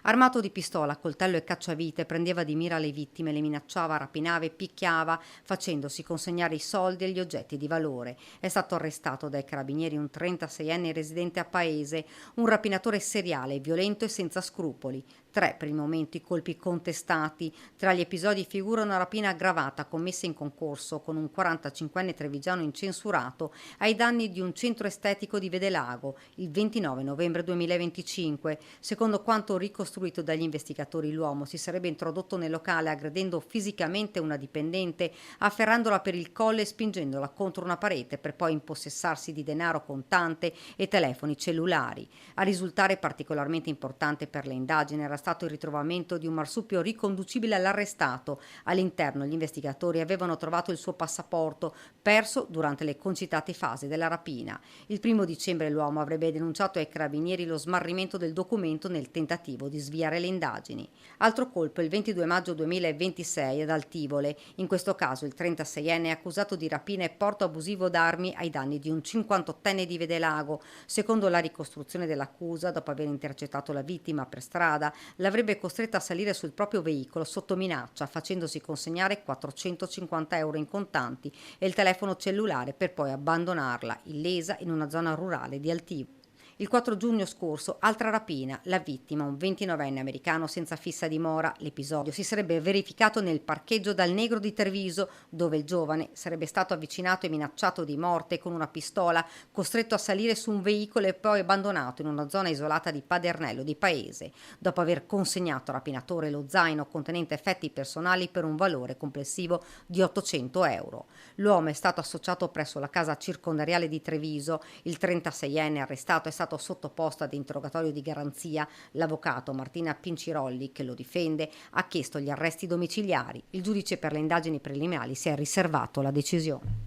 Armato di pistola, coltello e cacciavite, prendeva di mira le vittime, le minacciava, rapinava e picchiava, facendosi consegnare i soldi e gli oggetti di valore. È stato arrestato dai carabinieri un 36enne residente a Paese, un rapinatore seriale, violento e senza scrupoli. 3 per il momento i colpi contestati. Tra gli episodi figura una rapina aggravata commessa in concorso con un 45enne trevigiano incensurato ai danni di un centro estetico di Vedelago il 29 novembre 2025. Secondo quanto ricostruito dagli investigatori, l'uomo si sarebbe introdotto nel locale aggredendo fisicamente una dipendente, afferrandola per il collo e spingendola contro una parete per poi impossessarsi di denaro contante e telefoni cellulari. A risultare particolarmente importante per le indagini era stato il ritrovamento di un marsupio riconducibile all'arrestato. All'interno gli investigatori avevano trovato il suo passaporto, perso durante le concitate fasi della rapina. Il 1° dicembre l'uomo avrebbe denunciato ai carabinieri lo smarrimento del documento nel tentativo di sviare le indagini. Altro colpo il 22 maggio 2026 ad Altivole. In questo caso il 36enne è accusato di rapina e porto abusivo d'armi ai danni di un 58enne di Vedelago. Secondo la ricostruzione dell'accusa, dopo aver intercettato la vittima per strada, l'avrebbe costretta a salire sul proprio veicolo sotto minaccia, facendosi consegnare 450 euro in contanti e il telefono cellulare per poi abbandonarla illesa in una zona rurale di Altivole. Il 4 giugno scorso, altra rapina, la vittima, un 29enne americano senza fissa dimora. L'episodio si sarebbe verificato nel parcheggio dal Negro di Treviso, dove il giovane sarebbe stato avvicinato e minacciato di morte con una pistola, costretto a salire su un veicolo e poi abbandonato in una zona isolata di Padernello di Paese, dopo aver consegnato al rapinatore lo zaino contenente effetti personali per un valore complessivo di 800 euro. L'uomo è stato associato presso la casa circondariale di Treviso. Il 36enne arrestato è stato sottoposto ad interrogatorio di garanzia. L'avvocato Martina Pincirolli, che lo difende, ha chiesto gli arresti domiciliari. Il giudice per le indagini preliminari si è riservato la decisione.